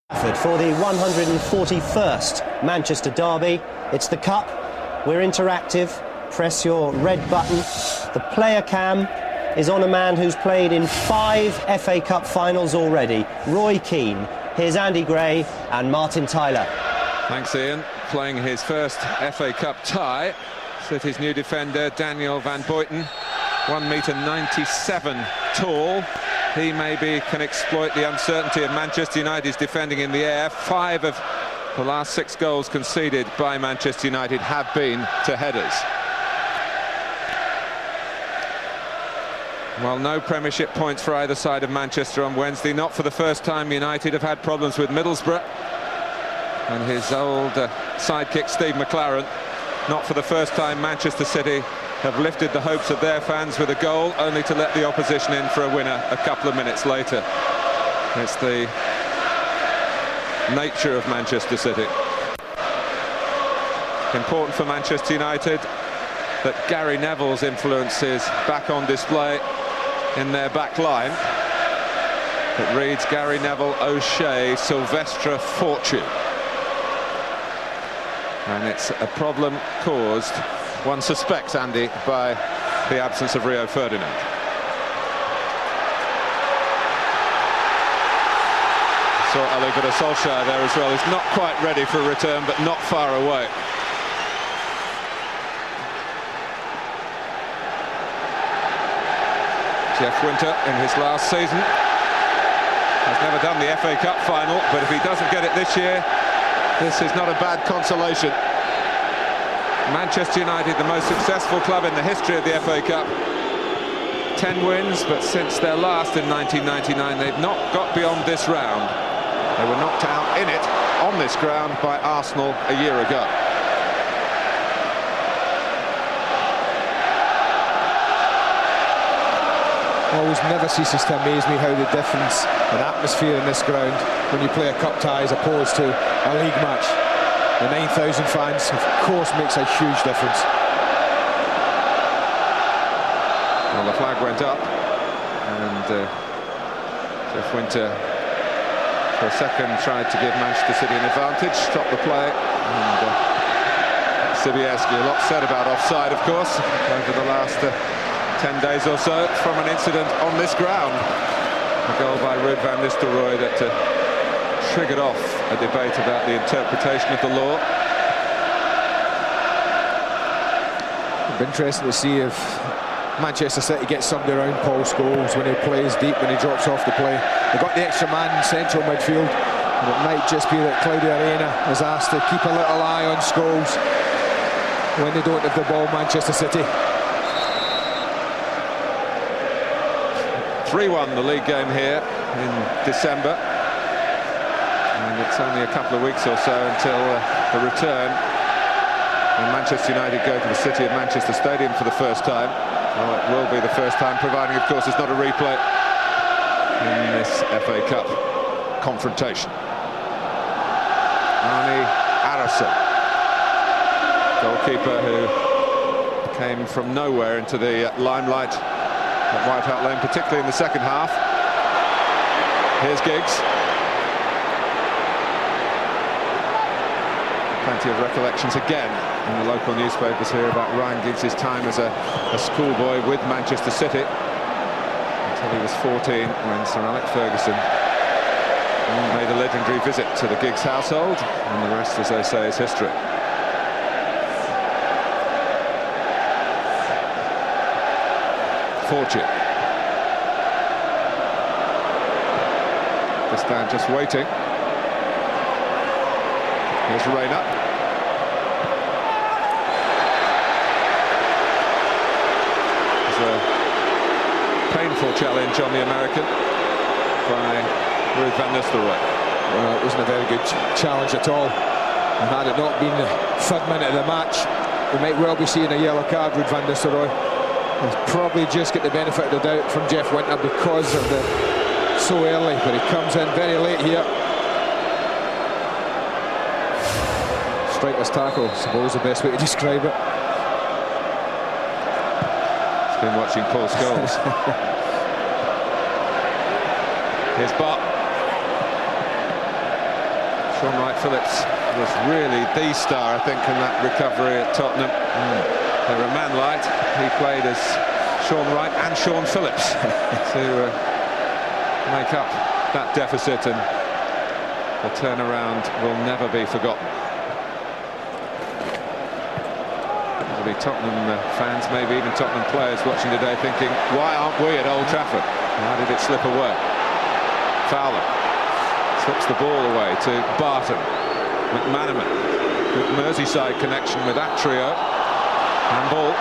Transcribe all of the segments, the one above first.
For the 141st Manchester derby, it's the Cup. We're interactive. Press your red button. The player cam is on a man who's played in 5 FA Cup finals already. Roy Keane. Here's Andy Gray and Martin Tyler. Thanks, Ian. Playing his first FA Cup tie. City's new defender, Daniel Van Buiten, 1.97 meters tall. He maybe can exploit the uncertainty of Manchester United's defending in the air. 5 of the last 6 goals conceded by Manchester United have been to headers. Well, no Premiership points for either side of Manchester on Wednesday. Not for the first time United have had problems with Middlesbrough and his old sidekick Steve McLaren. Not for the first time Manchester City have lifted the hopes of their fans with a goal, only to let the opposition in for a winner a couple of minutes later. It's the nature of Manchester City. Important for Manchester United that Gary Neville's influence is back on display in their back line. It reads Gary Neville, O'Shea, Silvestre, Fortune. And it's a problem caused, one suspects, Andy, by the absence of Rio Ferdinand. Saw Ole Gunnar Solskjaer there as well. He's not quite ready for a return, but not far away. Jeff Winter, in his last season, has never done the FA Cup final, but if he doesn't get it this year, this is not a bad consolation. Manchester United, the most successful club in the history of the FA Cup. 10 wins, but since their last in 1999, they've not got beyond this round. They were knocked out in it, on this ground, by Arsenal a year ago. Always never ceases to amaze me how the difference in atmosphere in this ground when you play a cup tie as opposed to a league match. The 9,000 fans, of course, makes a huge difference. Well, the flag went up, and Jeff Winter, for a second, tried to give Manchester City an advantage, stopped the play, and Sibierski, a lot said about offside, of course, over the last 10 days or so, from an incident on this ground. A goal by Ruud van Nistelrooy that triggered off a debate about the interpretation of the law. It'd be interesting to see if Manchester City gets somebody around Paul Scholes when he plays deep, when he drops off the play. They've got the extra man in central midfield, and it might just be that Claudio Arena is asked to keep a little eye on Scholes when they don't have the ball, Manchester City. 3-1 the league game here in December, and it's only a couple of weeks or so until the return when Manchester United go to the city of Manchester Stadium for the first time. Well, it will be the first time, providing of course it's not a replay in this FA Cup confrontation. Arnie Arison, goalkeeper who came from nowhere into the limelight at White Hart Lane, particularly in the second half. Here's Giggs. Plenty of recollections again in the local newspapers here about Ryan Giggs' time as a schoolboy with Manchester City until he was 14 when Sir Alex Ferguson made a legendary visit to the Giggs household, and the rest, as they say, is history. Fortune. The stand just waiting. Here's Reina. There's a painful challenge on the American by Ruud van Nistelrooy. Well, it wasn't a very good challenge at all. And had it not been the 3rd minute of the match, we might well be seeing a yellow card. Ruud van Nistelrooy will probably just get the benefit of the doubt from Jeff Winter because of the so early, but he comes in very late here. Striker's tackle, I suppose, the best way to describe it. He's been watching Paul Scholes. Here's Bart. Sean Wright-Phillips was really the star, I think, in that recovery at Tottenham. They were a man light. He played as Sean Wright and Sean Phillips to make up that deficit, and the turnaround will never be forgotten. There'll be Tottenham fans, maybe even Tottenham players watching today thinking, why aren't we at Old Trafford? How did it slip away? Fowler slips the ball away to Barton. McManaman, good Merseyside connection with that trio. Handball.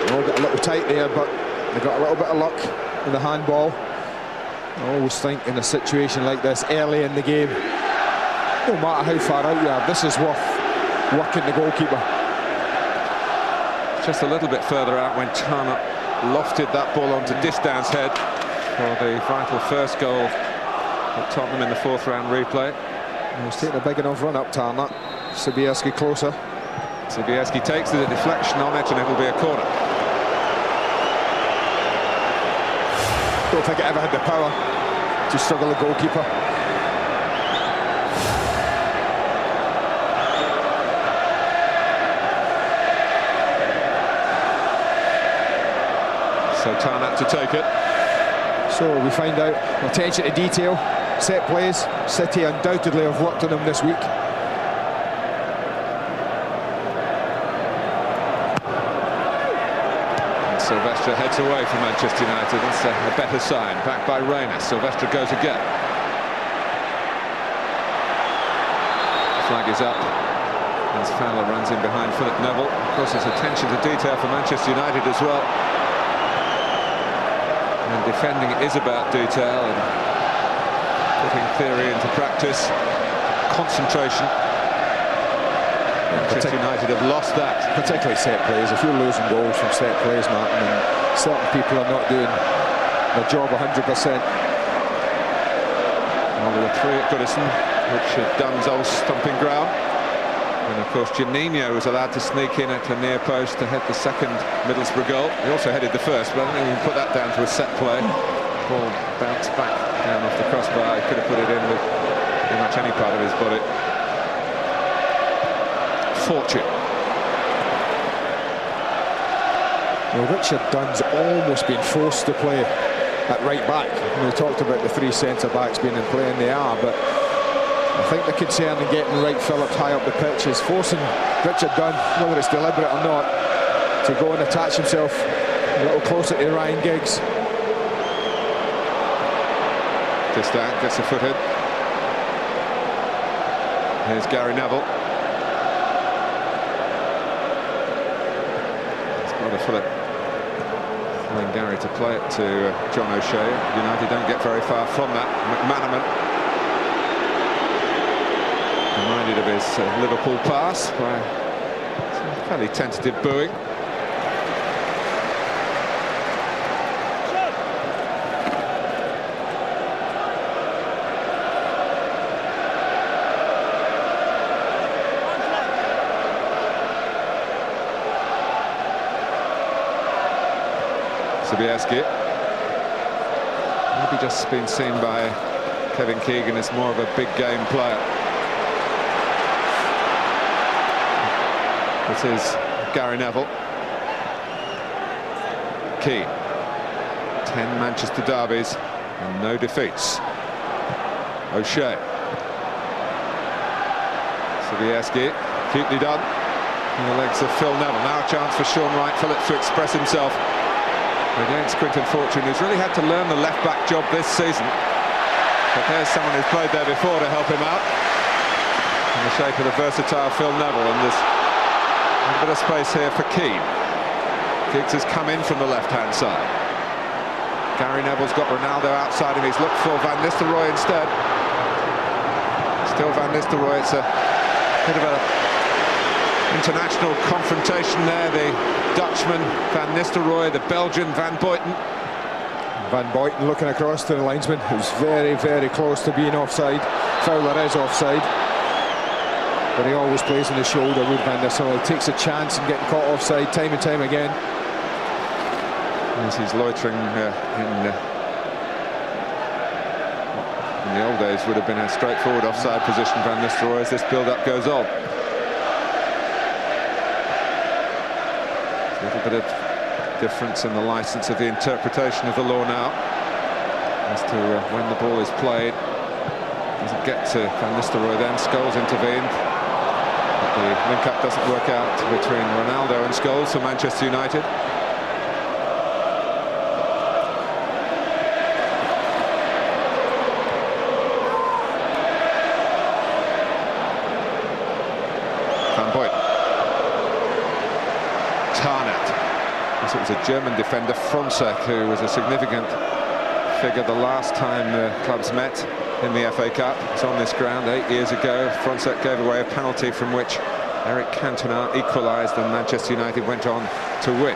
Oh, got a little tight there, but they got a little bit of luck with the handball. I always think in a situation like this, early in the game, no matter how far out you are, this is worth working the goalkeeper. Just a little bit further out when Turner lofted that ball onto Distan's head for the vital first goal at Tottenham in the fourth round replay. He was taking a big enough run up, Turner. Sobieski closer. Sobieski takes the deflection on it, and it'll be a corner. Don't think it ever had the power to struggle the goalkeeper. So Tarnat to take it. So we find out attention to detail, set plays. City undoubtedly have worked on them this week. And Silvestre heads away from Manchester United. That's a better sign. Back by Reina. Silvestre goes again. Flag is up as Fowler runs in behind Philip Neville. Of course, there's attention to detail for Manchester United as well. And defending is about detail and putting theory into practice. Concentration. Manchester United have lost that. Particularly set plays. If you're losing goals from set plays, Martin, and certain people are not doing their job 100%. Well, there were three at Goodison, Richard Dunn's old stomping ground. And of course, Janino was allowed to sneak in at the near post to head the second Middlesbrough goal. He also headed the first, but I don't think we can put that down to a set play. Ball bounced back down off the crossbar. He could have put it in with pretty much any part of his body. Fortune. Well, Richard Dunn's almost been forced to play at right back. We talked about the three centre-backs being in play, and they are, but I think the concern in getting Wright-Phillips high up the pitch is forcing Richard Dunn, whether it's deliberate or not, to go and attach himself a little closer to Ryan Giggs. Distan gets a foot in. Here's Gary Neville. It's got a Philip. Telling Gary to play it to John O'Shea. United don't get very far from that. McManaman, reminded of his Liverpool pass by some fairly tentative booing. Sobieski, maybe just been seen by Kevin Keegan as more of a big game player. It is Gary Neville. Keane. 10 Manchester derbies and no defeats. O'Shea. Sobieski, cutely done. In the legs of Phil Neville. Now a chance for Sean Wright-Phillips to express himself against Quinton Fortune, who's really had to learn the left-back job this season. But there's someone who's played there before to help him out. In the shape of the versatile Phil Neville, and there's a bit of space here for Keane. Giggs has come in from the left-hand side. Gary Neville's got Ronaldo outside him. He's looked for Van Nistelrooy instead. Still Van Nistelrooy. It's a bit of a international confrontation there. The Dutchman Van Nistelrooy, the Belgian Van Buiten. Van Buiten looking across to the linesman, who's very, very close to being offside. Fowler is offside, but he always plays on the shoulder with Van Nistelrooy. Takes a chance in getting caught offside time and time again. As he's loitering in in the old days would have been a straightforward offside position. Van Nistelrooy, as this build-up goes on. A little bit of difference in the license of the interpretation of the law now as to when the ball is played. Doesn't get to Van Nistelrooy then. Scholes intervened. But the link-up doesn't work out between Ronaldo and Scholes for Manchester United. It was a German defender, Fronzek, who was a significant figure the last time the clubs met in the FA Cup. It's on this ground 8 years ago. Fronzek gave away a penalty from which Eric Cantona equalised, and Manchester United went on to win.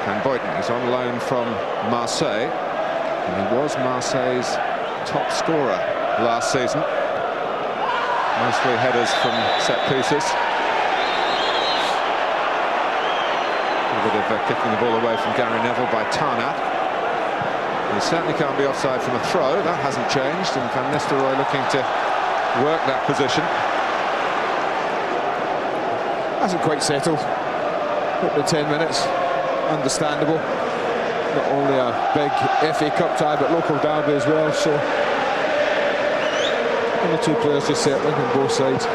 Van Buiten is on loan from Marseille, and he was Marseille's top scorer last season. Mostly headers from set pieces. A bit of kicking the ball away from Gary Neville by Tarnat. He certainly can't be offside from a throw. That hasn't changed, and Van Nistelrooy looking to work that position. Hasn't quite settled. Up to 10 minutes. Understandable. Not only a big FA Cup tie, but local derby as well. So. And the two players just settling on both sides.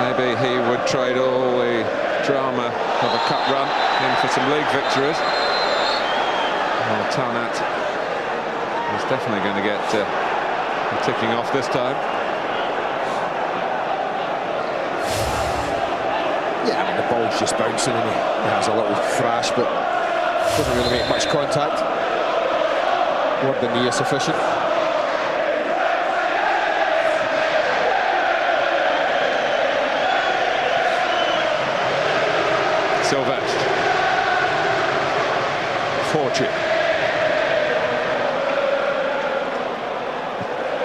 Maybe he would trade all the drama of a cup run in for some league victories. Well, Tarnat is definitely going to get ticking off this time. Yeah, I mean, the ball's just bouncing and he has a little thrash, but doesn't really make much contact. Word the knee is sufficient. Sylvestre. Fortune.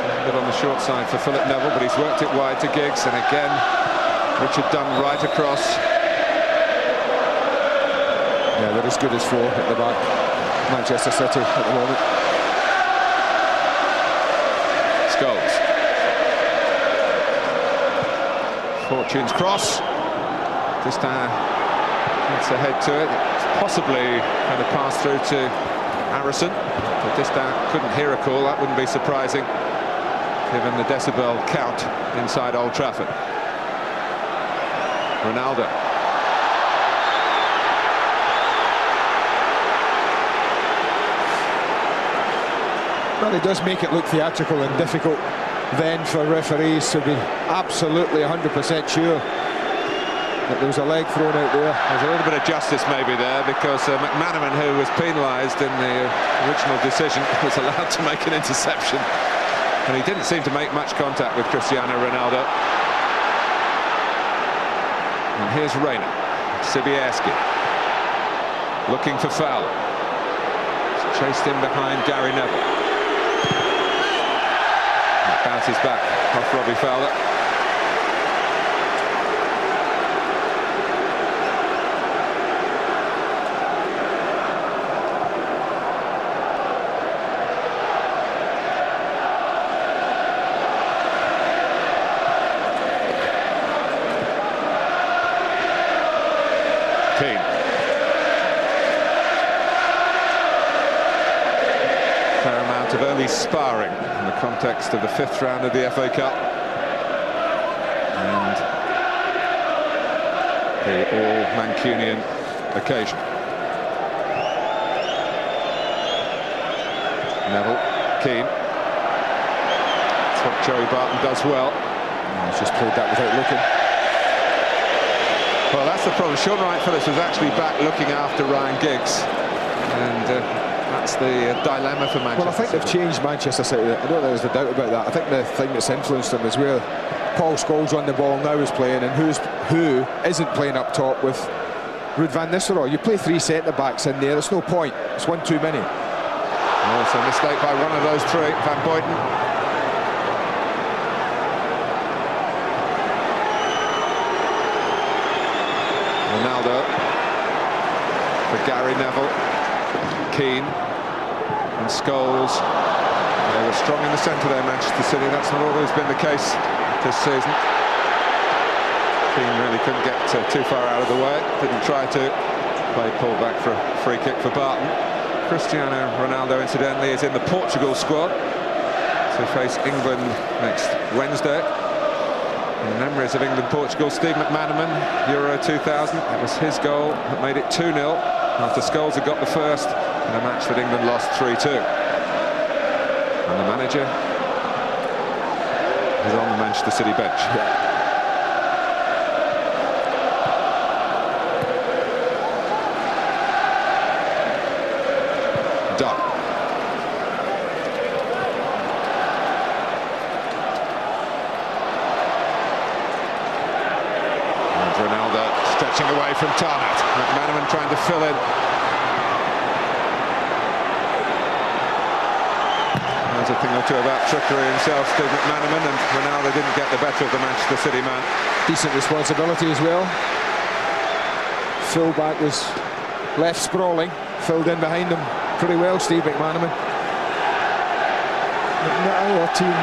A bit on the short side for Philip Neville, but he's worked it wide to Giggs, and again Richard Dunn right across. Yeah, they're as good as four at the back. Manchester City at the moment. Scholes. Fortune's cross. This time gets ahead to it. It's possibly going to pass through to Harrison. But Distin couldn't hear a call. That wouldn't be surprising given the decibel count inside Old Trafford. Ronaldo. Well, he does make it look theatrical and difficult then for referees to be absolutely 100% sure that there was a leg thrown out there. There's a little bit of justice maybe there, because McManaman, who was penalised in the original decision, was allowed to make an interception, and he didn't seem to make much contact with Cristiano Ronaldo. And here's Reina. Sibierski looking for Fowler. He's chased in behind Gary Neville. Bounces back off Robbie Fowler. Keane. Fair amount of early sparring in the context of the 5th round of the FA Cup, and the all-Mancunian occasion. Neville, Keane. That's what Joey Barton does well. He's just played that without looking. Well, that's the problem. Sean Wright-Phillips was actually back looking after Ryan Giggs, and that's the dilemma for Manchester City. Well, I think they've changed Manchester City. I don't think there's a doubt about that. I think the thing that's influenced them is where Paul Scholes on the ball now is playing, and who isn't playing up top with Ruud van Nistelrooy. You play 3 centre-backs in there, there's no point. It's one too many. Oh, it's a mistake by one of those 3, Van Buiten. Ronaldo. for Gary Neville, Keane and Scholes. They were strong in the centre there, Manchester City. That's not always been the case this season. Keane really couldn't get too far out of the way. Didn't try to. Play pulled back for a free kick for Barton. Cristiano Ronaldo, incidentally, is in the Portugal squad to face England next Wednesday. In the memories of England-Portugal, Steve McManaman, Euro 2000. It was his goal that made it 2-0 after Scholes had got the first in a match that England lost 3-2. And the manager is on the Manchester City bench. Yeah. Done. And Ronaldo stretching away from Tarnat. McManaman trying to fill in. There's a thing or two about trickery himself, Steve McManaman, and Ronaldo didn't get the better of the Manchester City man. Decent responsibility as well. Full-back was left sprawling, filled in behind him pretty well, Steve McManaman.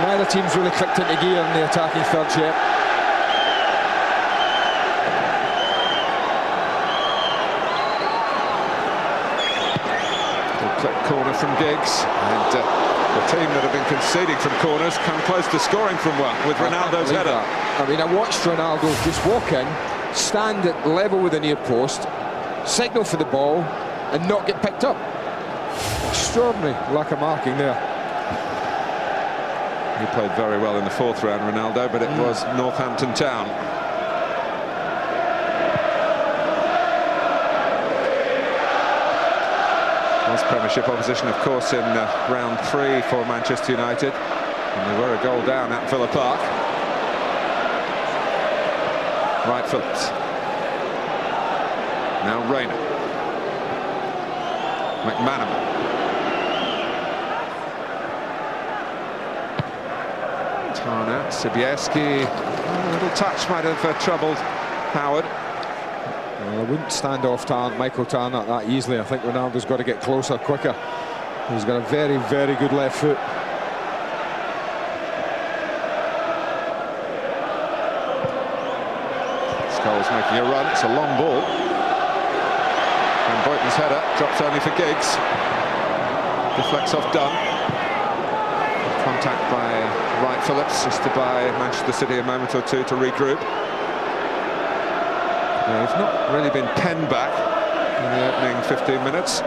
Neither team's really clicked into gear in the attacking third yet. Clip corner from Giggs, and the team that have been conceding from corners come close to scoring from one with Ronaldo's header. I mean, I watched Ronaldo just walk in, stand at level with the near post, signal for the ball, and not get picked up. Extraordinary lack of marking there. He played very well in the fourth round, Ronaldo, but it was Northampton Town. Was Premiership opposition, of course, in round 3 for Manchester United, and they were a goal down at Villa Park. Wright Phillips. Now Rayner. McManaman. Tarnat, Sobieski. A little touch might have troubled Howard. Well, I wouldn't stand off Michael Tarnat that easily. I think Ronaldo's got to get closer, quicker. He's got a very, very good left foot. Scholes making a run. It's a long ball. And Boyton's header drops only for Giggs. Deflects off Dunn. Contact by Wright Phillips, just to buy Manchester City a moment or two to regroup. They've not really been penned back in the opening 15 minutes.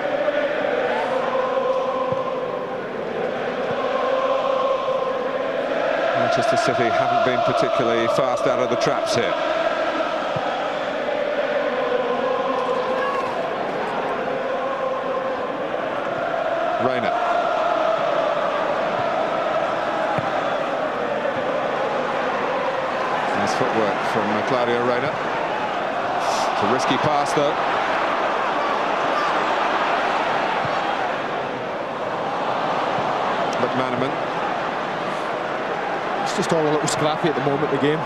Manchester City haven't been particularly fast out of the traps here. Rayner. Nice footwork from Claudio Rayner. It's a risky pass, though. McManaman. It's just all a little scrappy at the moment, the game.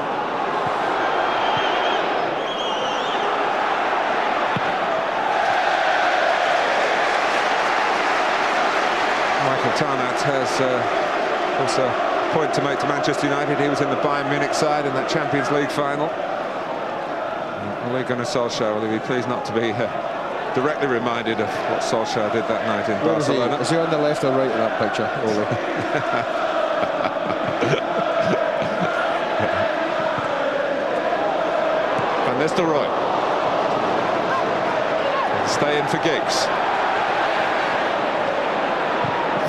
Michael Tarnat has also a point to make to Manchester United. He was in the Bayern Munich side in that Champions League final. Ole Gunnar Solskjaer, will he be pleased not to be directly reminded of what Solskjaer did that night in Barcelona? Is he on the left or right of that picture, Ole? Van Nistelrooy. Stay in for Giggs.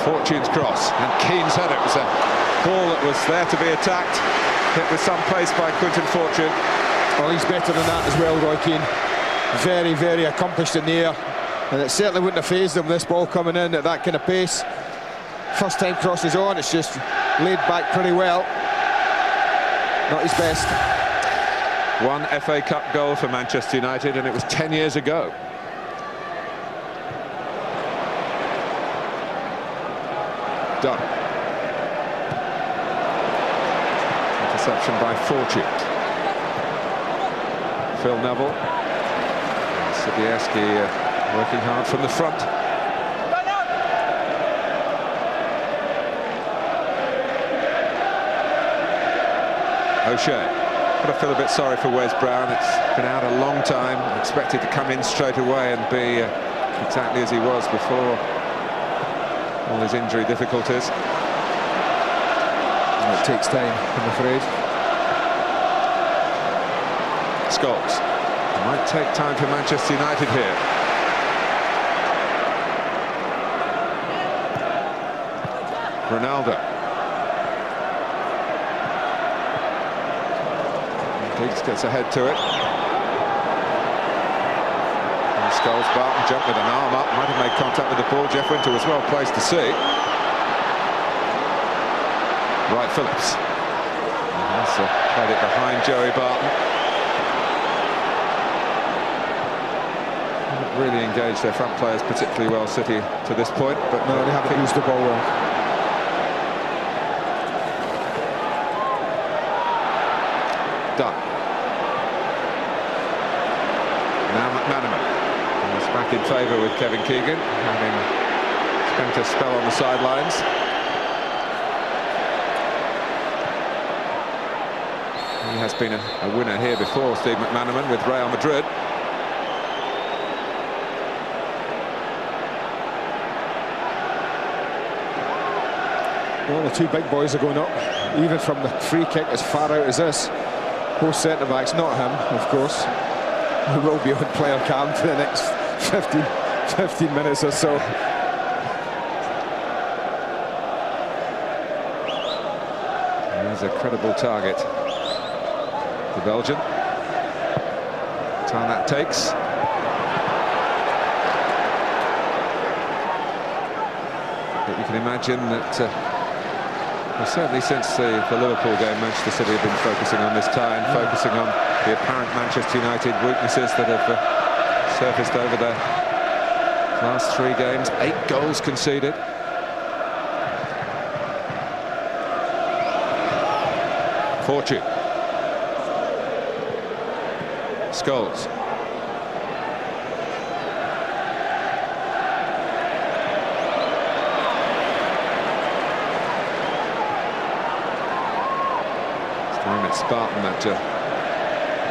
Fortune's cross, and Keane's header. It was a ball that was there to be attacked, hit with some pace by Quinton Fortune. Well, he's better than that as well, Roy Keane. Very, very accomplished in the air, and it certainly wouldn't have fazed him, this ball coming in at that kind of pace. First time crosses on, it's just laid back pretty well. Not his best. One FA Cup goal for Manchester United, and it was 10 years ago. Done. Interception by Fortune. Phil Neville. Sobieski working hard from the front. O'Shea. But I feel a bit sorry for Wes Brown. It's been out a long time. Expected to come in straight away and be exactly as he was before all his injury difficulties. And it takes time, I'm afraid. Scholes. It might take time for Manchester United here. Ronaldo. Giggs gets ahead to it. And Scholes, Barton jumped with an arm up, might have made contact with the ball. Jeff Winter was well placed to see. Wright Phillips. That's played it behind Joey Barton. Haven't really engaged their front players particularly well, City, to this point, but no, they haven't used the ball well. Done. Now McManaman. He's back in favour with Kevin Keegan, having spent a spell on the sidelines. He has been a winner here before, Steve McManaman, with Real Madrid. Well, the two big boys are going up, even from the free kick as far out as this. Both centre-backs, not him, of course. He will be on player cam for the next 15 minutes or so. There's a credible target. The Belgian. Time that takes. But you can imagine that, well, certainly since the Liverpool game, Manchester City have been focusing on this tie and focusing on the apparent Manchester United weaknesses that have surfaced over the last 3 games. 8 goals conceded. Fortune. Scholes. This time it's Spartan that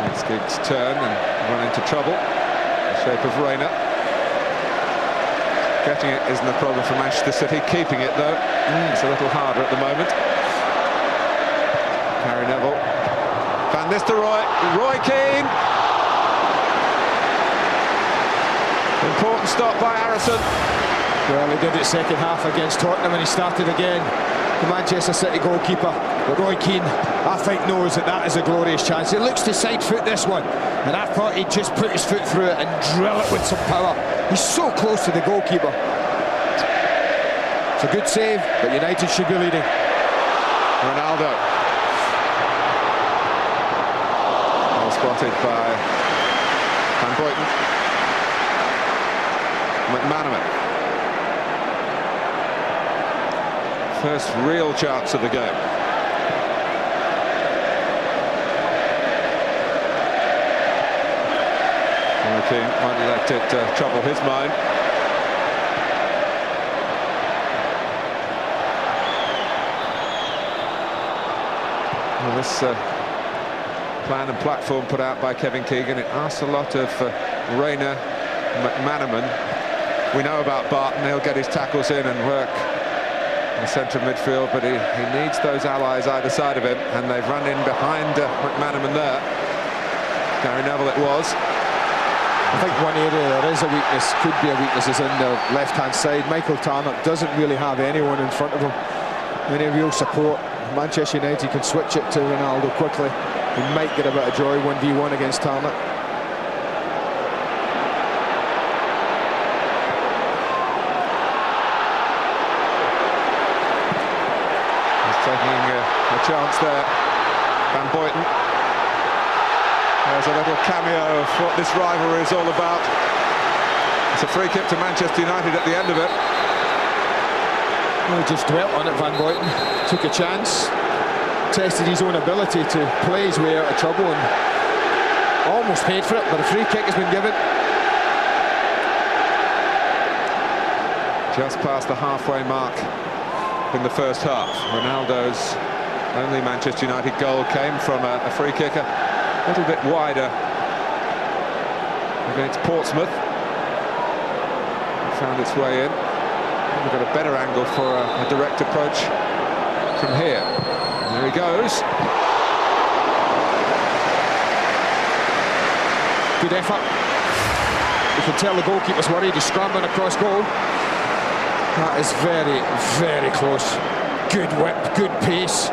makes Giggs turn and run into trouble. The shape of Reina. Getting it isn't a problem for Manchester City. Keeping it, though, it's a little harder at the moment. Harry Neville. Van Nistelrooy. Roy Keane. Important stop by Harrison. Well, he did it second half against Tottenham and he started again. The Manchester City goalkeeper, but Roy Keane, I think, knows that that is a glorious chance. He looks to side foot this one, and I thought he'd just put his foot through it and drill it with some power. He's so close to the goalkeeper. It's a good save, but United should be leading. Ronaldo. Well spotted by Van Boyten. McManaman. First real chance of the game. King might let it trouble his mind. Well, this plan and platform put out by Kevin Keegan, it asks a lot of Reina, McManaman. We know about Barton, he'll get his tackles in and work in the centre of midfield, but he needs those allies either side of him, and they've run in behind McManaman there. Gary Neville it was. I think one area there is a weakness, could be a weakness, is in the left-hand side. Michael Tarnok doesn't really have anyone in front of him, any real support. Manchester United can switch it to Ronaldo quickly. He might get a bit of joy 1v1 against Tarnok. Taking a chance there, Van Boyten. There's a little cameo of what this rivalry is all about. It's a free kick to Manchester United at the end of it. Well, he just dwelt on it, Van Boyten. Took a chance, tested his own ability to play his way out of trouble and almost paid for it, but a free kick has been given. just past the halfway mark in the first half. Ronaldo's only Manchester United goal came from a free kick a little bit wider against Portsmouth. It found its way in. We've got a better angle for a direct approach from here. And there he goes. Good effort. You can tell the goalkeeper's worried. He's scrambling across goal. That is very, very close. Good whip, good pace,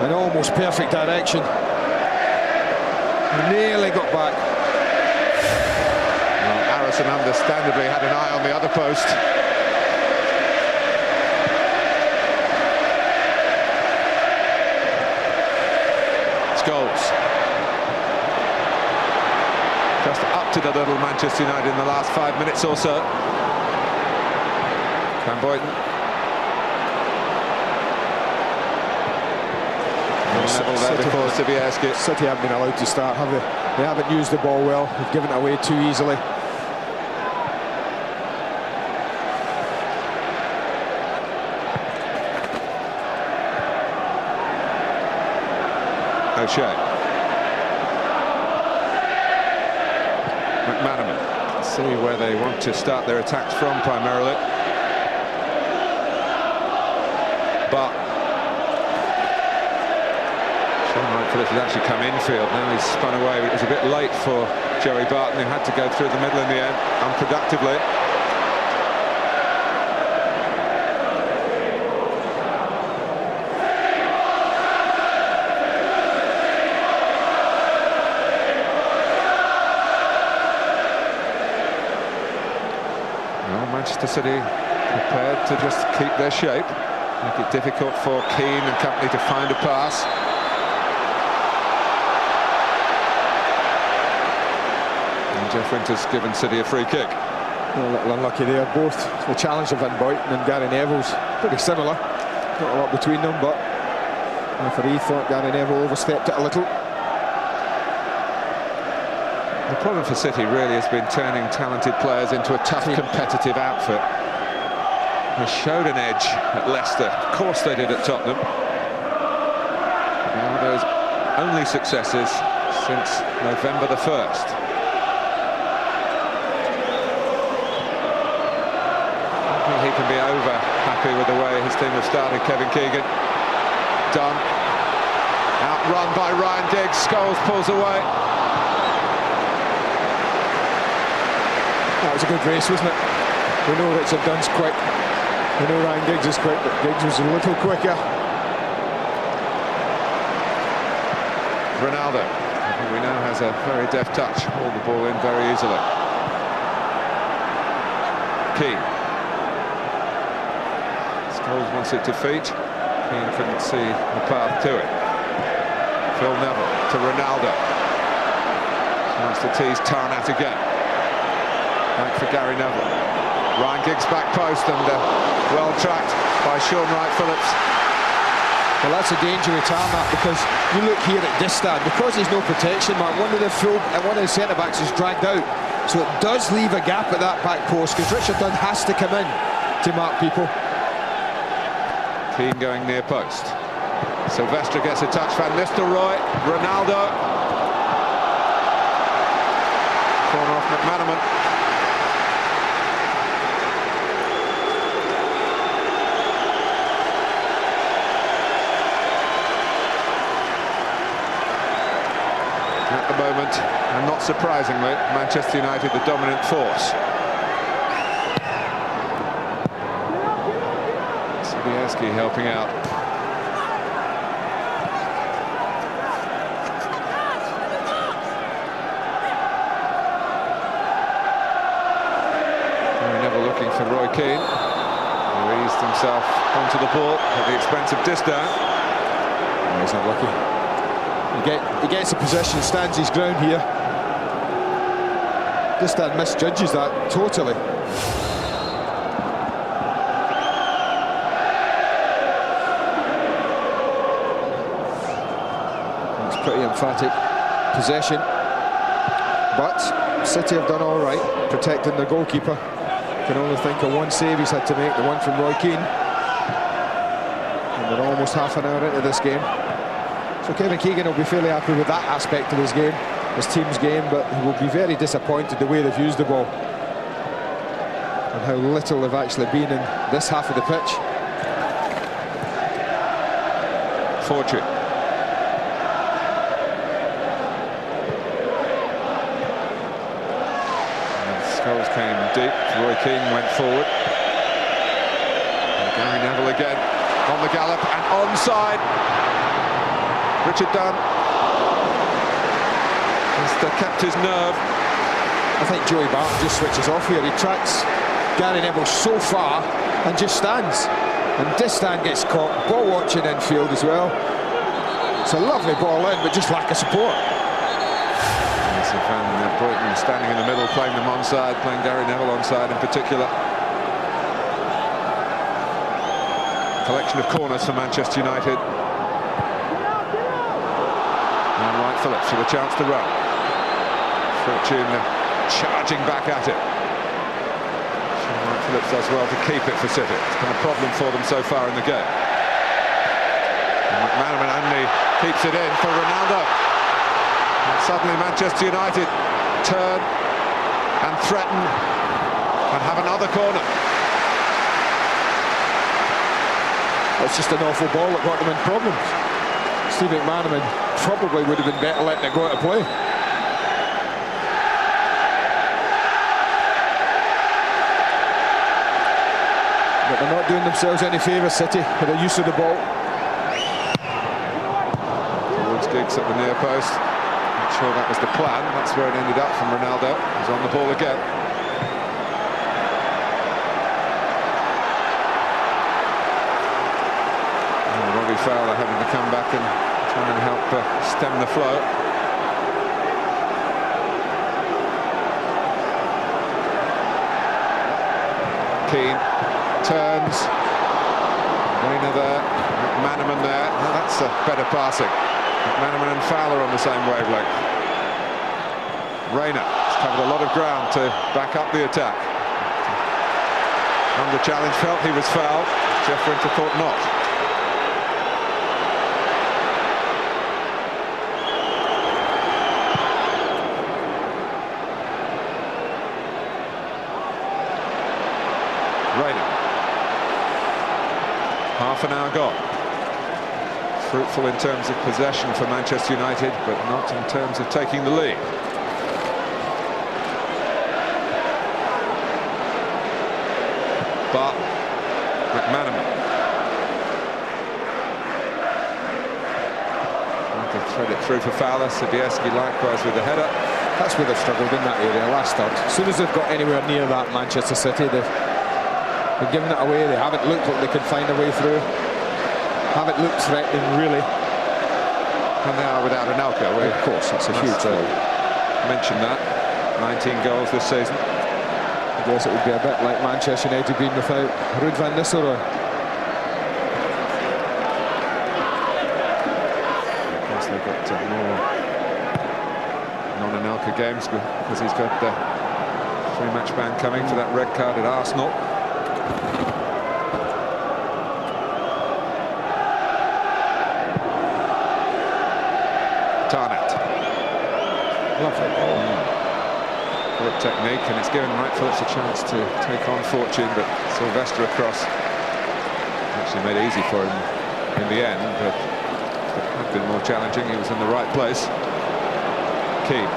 and almost perfect direction. Nearly got back. Well, Harrison understandably had an eye on the other post. Goals. Just upped it a little, Manchester United, in the last 5 minutes or so. Van Boyden. Level there before Sibierski. City haven't been allowed to start, have they? They haven't used the ball well. They've given it away too easily. O'Shea. McManaman. Let's see where they want to start their attacks from primarily. But Sean Wright-Phillips has actually come infield. Now he's spun away. It was a bit late for Joey Barton, who had to go through the middle in the end, unproductively. Manchester City prepared to just keep their shape, make it difficult for Keane and company to find a pass. And Jeff Winter's given City a free kick. A little unlucky there. Both the challenge of Van Boyten and Gary Neville's pretty similar. Not a lot between them, but the referee thought Gary Neville overstepped it a little. The problem for City really has been turning talented players into a tough, competitive outfit. They showed an edge at Leicester. Of course they did at Tottenham. Now those only successes since November the 1st. I think he can be over happy with the way his team have started. Kevin Keegan. Done. Outrun by Ryan Giggs. Scholes pulls away. That was a good race, wasn't it? We know Richard Dunn's quick. We know Ryan Giggs is quick, but Giggs was a little quicker. Ronaldo, who we know has a very deft touch, hauled the ball in very easily. Keane. Scholes wants it to feet. Keane couldn't see the path to it. Phil Neville to Ronaldo. Chance to tease Tarnat again. Back for Gary Neville. Ryan Giggs back post and well tracked by Sean Wright-Phillips. Well, that's a danger with Tarnat, because you look here at this stand, because there's no protection, Mark, one of the centre-backs is dragged out. So it does leave a gap at that back post, because Richard Dunn has to come in to mark people. Keane going near post. Silvestre gets a touch. Van Nistelrooy. Ronaldo. Corner off McManaman. At the moment, and not surprisingly, Manchester United the dominant force. Sibierski helping out. Never looking for Roy Keane, who eased himself onto the ball at the expense of Distin. Oh, he's not lucky. He gets the position, stands his ground here. Distin misjudges that totally. It's pretty emphatic possession, but City have done all right protecting the goalkeeper. can only think of one save he's had to make, the one from Roy Keane. And we're almost half an hour into this game. So Kevin Keegan will be fairly happy with that aspect of his game, his team's game, but he will be very disappointed the way they've used the ball and how little they've actually been in this half of the pitch. Fortune. And Scholes came deep. Roy Keane went forward. And Gary Neville again on the gallop and onside. Richard Dunn has kept his nerve. I think Joey Barton just switches off here. He tracks Gary Neville so far and just stands. And Distan gets caught, ball watching infield as well. It's a lovely ball in, but just lack of support. Van Bruyton standing in the middle, playing them onside, playing Gary Neville onside in particular. Collection of corners for Manchester United. And Wright Phillips with a chance to run. Fortune charging back at it. Phillips does well to keep it for City. It's been a problem for them so far in the game. And McManaman only keeps it in for Ronaldo. And suddenly Manchester United turn and threaten and have another corner. It's just an awful ball that got them in problems. Steve McManaman probably would have been better letting it go out of play. But they're not doing themselves any favours, City, with the use of the ball. Towards Giggs at the near post. Not sure that was the plan. That's where it ended up from Ronaldo. He's on the ball again. And Robbie Fowler having to come back and try and help stem the flow. Keane turns. Reina there, McManaman there. Now that's a better passing. McManaman and Fowler on the same wavelength. Reina has covered a lot of ground to back up the attack. Under challenge, felt he was fouled. Jeff Winter thought not. Reina. Half an hour gone. Fruitful in terms of possession for Manchester United, but not in terms of taking the lead. But McManaman trying to thread it through for Fowler. Sobieski likewise with the header. That's where they've struggled in that area last third. As soon as they've got anywhere near that Manchester City, they've given it away. They haven't looked like they could find a way through. Haven't looked threatening, really. And they are without Anelka. Of course, that's a huge blow. Mention that. 19 goals this season. I guess it would be a bit like Manchester United being without Ruud van Nistelrooy. Of course, they've got more non-Anelka games because he's got the 3-match ban coming for that red card at Arsenal. Tarnat. Lovely ball. Great technique, and it's given Wright Phillips a chance to take on Fortune, but Sylvester across actually made it easy for him in the end, but it had been more challenging. He was in the right place. Keane.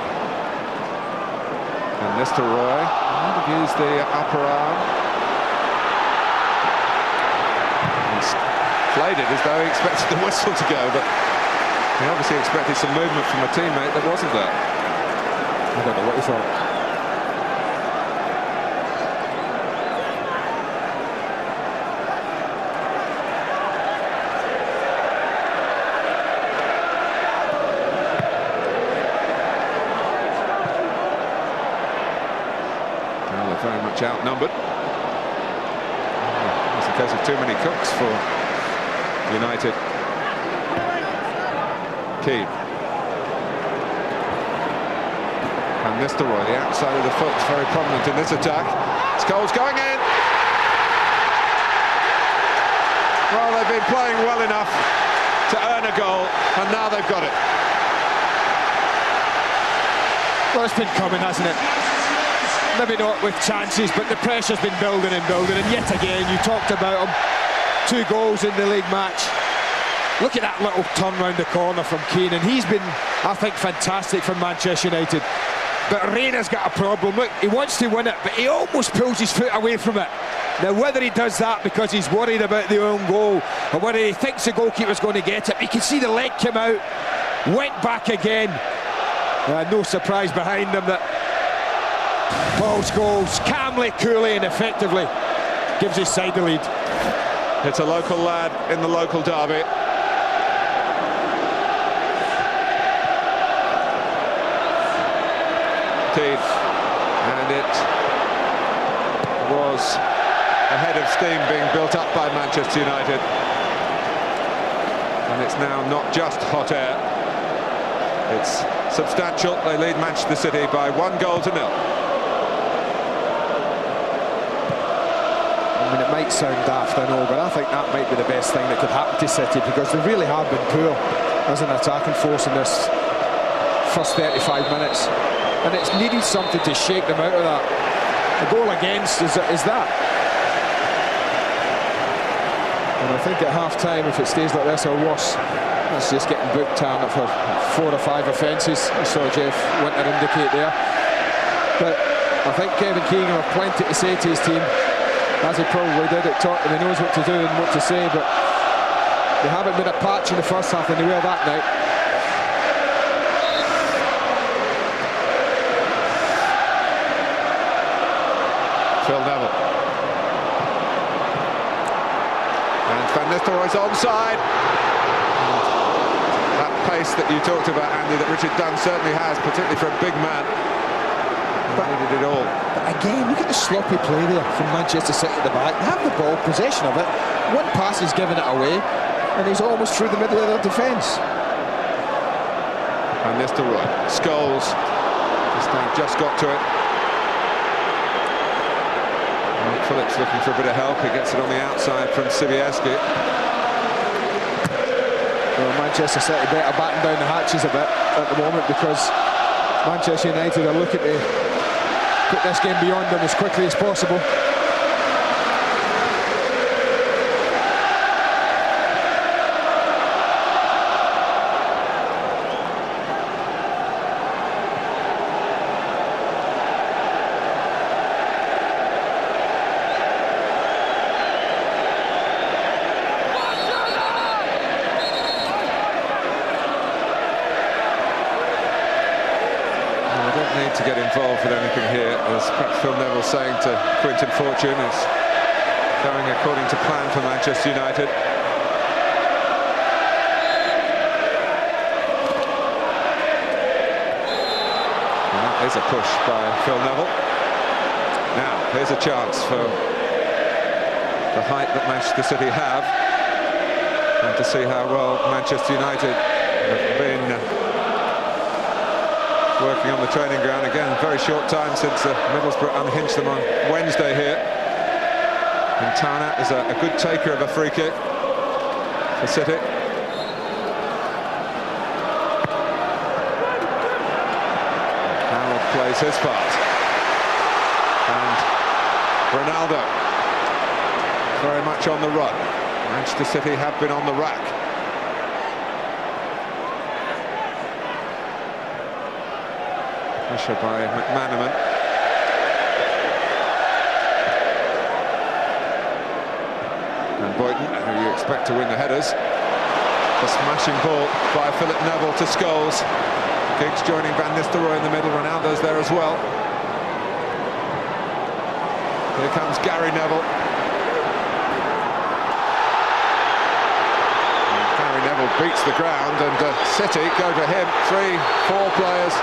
And Nistelrooy might have used the upper arm. He's played it as though he expected the whistle to go, but he obviously expected some movement from a teammate that wasn't there. I don't know what he thought. Well, they're very much outnumbered. It's a case of too many cooks for United. Keane. And Nistelrooy, the outside of the foot, is very prominent in this attack. Scholes going in. Well, they've been playing well enough to earn a goal, and now they've got it. Well, it's been coming, hasn't it? Maybe not with chances, but the pressure's been building and building, and yet again, you talked about them. 2 goals in the league match. Look at that little turn round the corner from Keegan. He's been, I think, fantastic for Manchester United. But Reina's got a problem. Look, he wants to win it, but he almost pulls his foot away from it. Now, whether he does that because he's worried about the own goal, or whether he thinks the goalkeeper's going to get it, you can see the leg come out, went back again. No surprise behind him that Paul Scholes calmly, coolly and effectively gives his side the lead. It's a local lad in the local derby. Indeed. And it was a head of steam being built up by Manchester United. And it's now not just hot air. It's substantial. They lead Manchester City by 1-0. I mean, it might sound daft, I know, but I think that might be the best thing that could happen to City, because they really have been poor as an attacking force in this first 35 minutes. And it's needed something to shake them out of that. The goal against is that. And I think at half-time, if it stays like this or worse, it's just getting booked Tarrant for 4 or 5 offences. I saw Jeff Winter indicate there. But I think Kevin Keegan have plenty to say to his team, as he probably did at Tottenham. He knows what to do and what to say, but they haven't been a patch in the first half, and they will that night. Phil Neville. And Van Nistelrooy's onside. That pace that you talked about, Andy, that Richard Dunn certainly has, particularly for a big man. But needed it all. But again, look at the sloppy play there from Manchester City at the back. They have the ball, possession of it. One pass is giving it away, and he's almost through the middle of their defence. Van Nistelrooy. Scholes. Just got to it. Phillips looking for a bit of help. He gets it on the outside from Sivieski. Well, Manchester City better batten down the hatches a bit at the moment, because Manchester United are looking to put this game beyond them as quickly as possible. To get involved with anything here, as perhaps Phil Neville saying to Quinton Fortune, is going according to plan for Manchester United. And that is a push by Phil Neville. Now here's a chance for the height that Manchester City have, and to see how well Manchester United have been working on the training ground. Again, very short time since Middlesbrough unhinged them on Wednesday here. And Tarrant is a good taker of a free kick for City. Howard plays his part. And Ronaldo very much on the run. Manchester City have been on the rack. Pressure by McManaman. And Boyton, who you expect to win the headers. A smashing ball by Philip Neville to Scholes. Giggs joining Van Nistelrooy in the middle. Ronaldo's there as well. Here comes Gary Neville. And Gary Neville beats the ground, and City go to him. 3-4 players.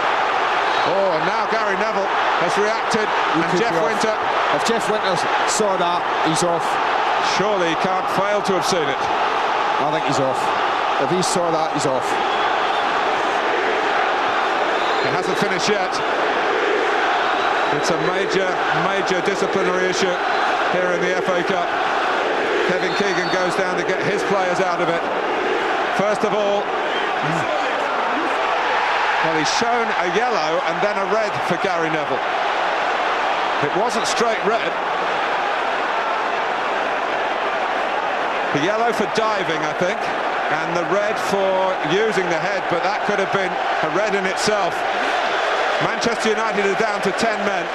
Oh, and now Gary Neville has reacted, and Jeff Winter. If Jeff Winter saw that, he's off. Surely he can't fail to have seen it. I think he's off. If he saw that, he's off. It hasn't finished yet. It's a major disciplinary issue here in the FA Cup. Kevin Keegan goes down to get his players out of it. First of all, well, he's shown a yellow and then a red for Gary Neville. It wasn't straight red. The yellow for diving, I think, and the red for using the head, but that could have been a red in itself. Manchester United are down to 10 men,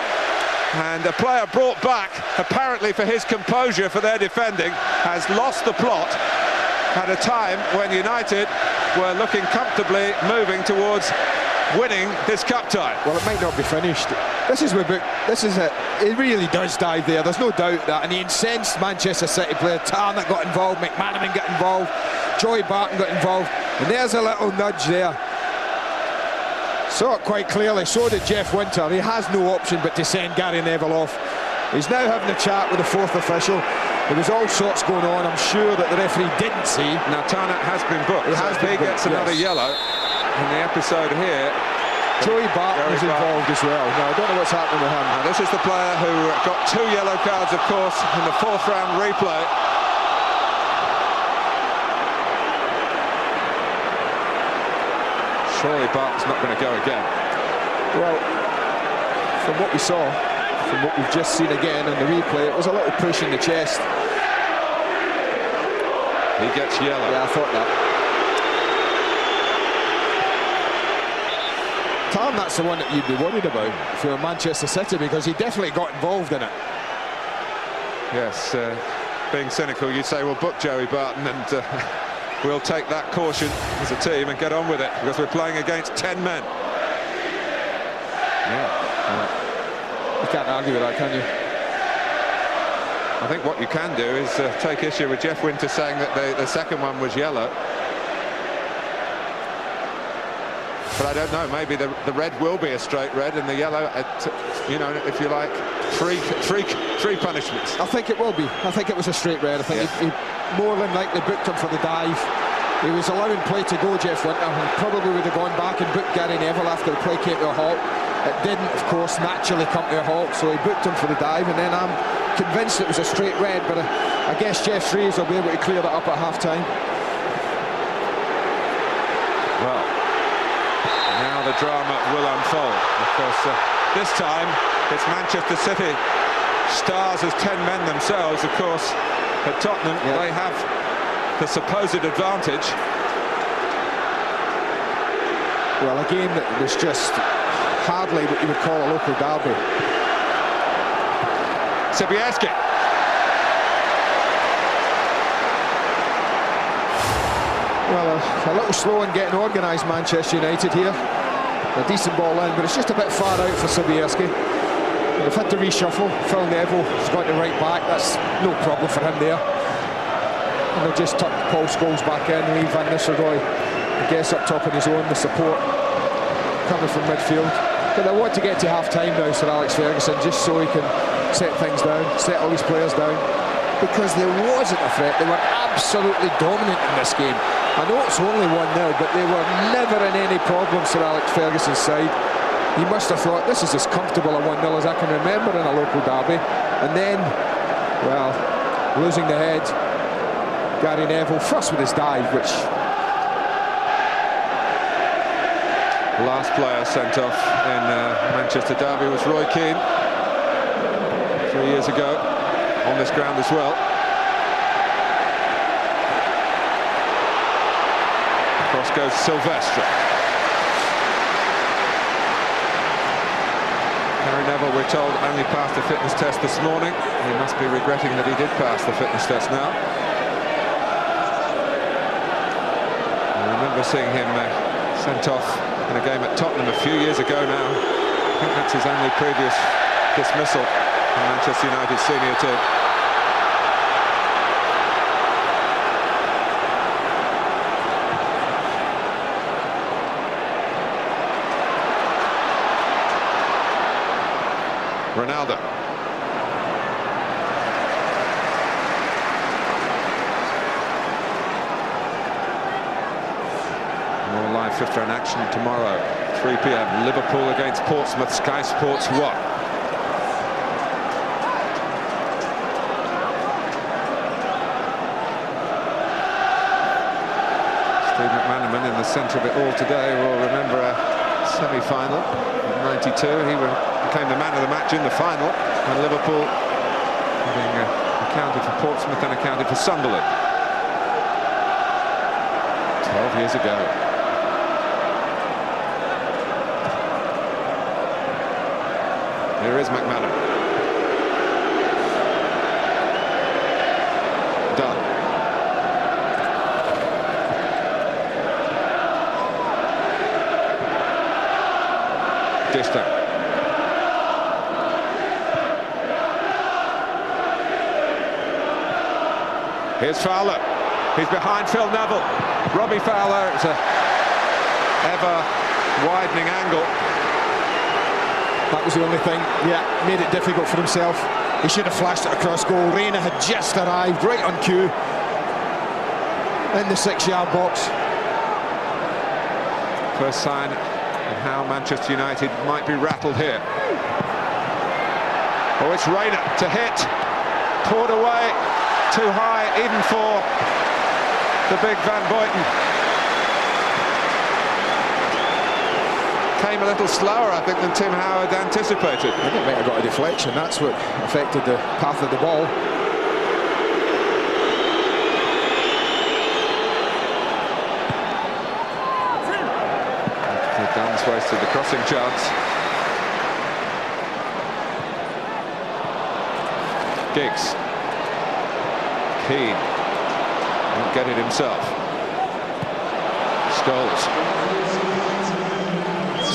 and a player brought back, apparently for his composure for their defending, has lost the plot at a time when United were looking comfortably moving towards winning this cup tie. Well, it might not be finished. This is it. It really does dive there. There's no doubt that. And the incensed Manchester City player, Tarnat got involved, McManaman got involved, Joey Barton got involved, and there's a little nudge there. Saw it quite clearly. So did Jeff Winter. He has no option but to send Gary Neville off. He's now having a chat with the fourth official. There was all sorts going on. I'm sure that the referee didn't see. Now Tarnat has been booked. He gets another yellow in the episode here. Joey Barton was involved as well. Now, I don't know what's happening with him. Now, this is the player who got 2 yellow cards, of course, in the 4th round replay. Surely Barton's not going to go again. Well, from what we saw, from what we've just seen again in the replay, it was a little push in the chest. He gets yellow. Yeah, I thought that. That's the one that you'd be worried about if you're Manchester City, because he definitely got involved in it. Yes, being cynical, you'd say, well, book Joey Barton and we'll take that caution as a team and get on with it, because we're playing against 10 men. You can't argue with that, can you? I think what you can do is take issue with Jeff Winter saying that the second one was yellow. But I don't know, maybe the red will be a straight red and the yellow, you know, if you like, three punishments. I think it will be. I think it was a straight red. I think he more than likely booked him for the dive. He was allowing play to go, Jeff Winter, and probably would have gone back and booked Gary Neville after the play came to a halt. It didn't, of course, naturally come to a halt, so he booked him for the dive, and then I'm convinced it was a straight red, but I guess Jeff Shreves will be able to clear that up at half-time. Well, now the drama will unfold, because this time it's Manchester City, stars as 10 men themselves. Of course, at Tottenham, they have the supposed advantage. Well, a game that was just hardly what you would call a local derby. Sobieski. Well, a little slow in getting organised, Manchester United here. A decent ball in, but it's just a bit far out for Sobieski. They've had to reshuffle. Phil Neville has got the right back. That's no problem for him there. And they'll just tuck Paul Scholes back in, leave Van Nistelrooy, I guess, up top on his own, the support coming from midfield. But they want to get to half-time now, Sir Alex Ferguson, just so he can set things down, set all these players down. Because there wasn't a threat. They were absolutely dominant in this game. I know it's only 1-0, but they were never in any problem, Sir Alex Ferguson's side. He must have thought, this is as comfortable a 1-0 as I can remember in a local derby. And then, well, losing the head, Gary Neville, first with his dive, which... Last player sent off in Manchester derby was Roy Keane 3 years ago on this ground as well. Across goes Silvestre. Gary Neville, we're told, only passed the fitness test this morning. He must be regretting that he did pass the fitness test now. I remember seeing him sent off in a game at Tottenham a few years ago now. I think that's his only previous dismissal from Manchester United senior team. Ronaldo. More live fifth round action tomorrow, 3 p.m. Liverpool against Portsmouth, Sky Sports 1. the centre of it all today will remember a semi-final in '92. He became the man of the match in the final, and Liverpool having accounted for Portsmouth and accounted for Sunderland 12 years ago. Here is McMahon. Done. Distant. Here's Fowler. He's behind Phil Neville. Robbie Fowler. It's a ever-widening angle. That was the only thing. Yeah, made it difficult for himself. He should have flashed it across goal. Reina had just arrived, right on cue, in the 6-yard box. First sign of how Manchester United might be rattled here. Oh, it's Reina to hit. Poured away. Too high, even for the big Van Buiten. Came a little slower, I think, than Tim Howard anticipated. I think it might have got a deflection. That's what affected the path of the ball. Dunn's wasted the crossing chance. Giggs. Keane. Won't get it himself. Scholes.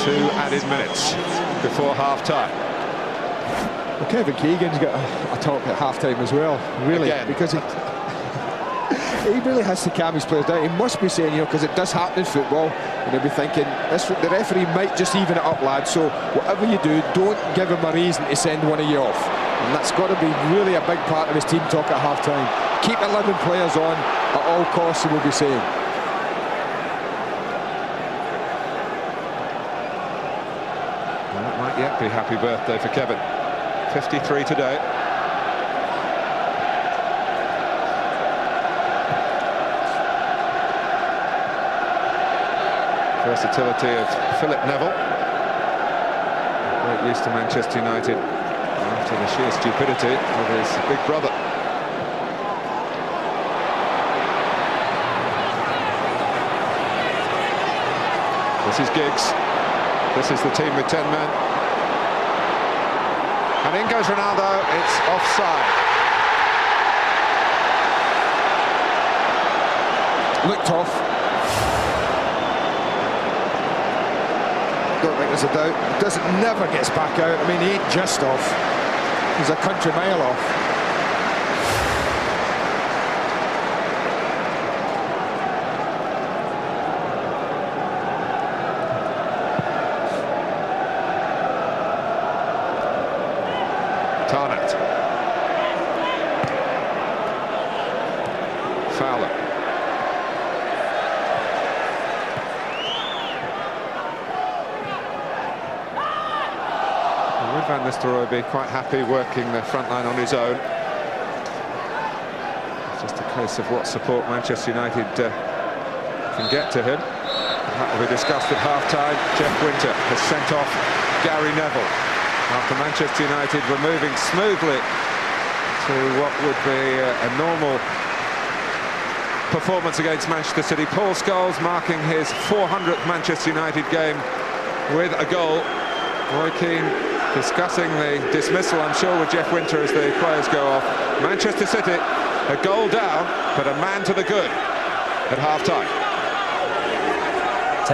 2 added minutes before half-time. Well, Kevin Keegan's got a talk at half-time as well, really. Again. Because he really has to calm his players down. He must be saying, you know, because it does happen in football, and he'll be thinking, the referee might just even it up, lad, so whatever you do, don't give him a reason to send one of you off. And that's got to be really a big part of his team talk at half-time. Keep 11 players on at all costs, he will be saying. Yep, be happy birthday for Kevin. 53 today. Versatility of Philip Neville. Great use to Manchester United after the sheer stupidity of his big brother. This is Giggs. This is the team with 10 men. And in goes Ronaldo, it's offside. Looked off. Don't think there's a doubt. Never gets back out. I mean, he ain't just off. He's a country mile off. Tarnat. Fowler. Well, would Van Nistelrooy be quite happy working the front line on his own? It's just a case of what support Manchester United can get to him. That will be discussed at half-time. Jeff Winter has sent off Gary Neville after Manchester United were moving smoothly to what would be a normal performance against Manchester City. Paul Scholes marking his 400th Manchester United game with a goal. Roy Keane discussing the dismissal, I'm sure, with Jeff Winter as the players go off. Manchester City, a goal down, but a man to the good at half-time.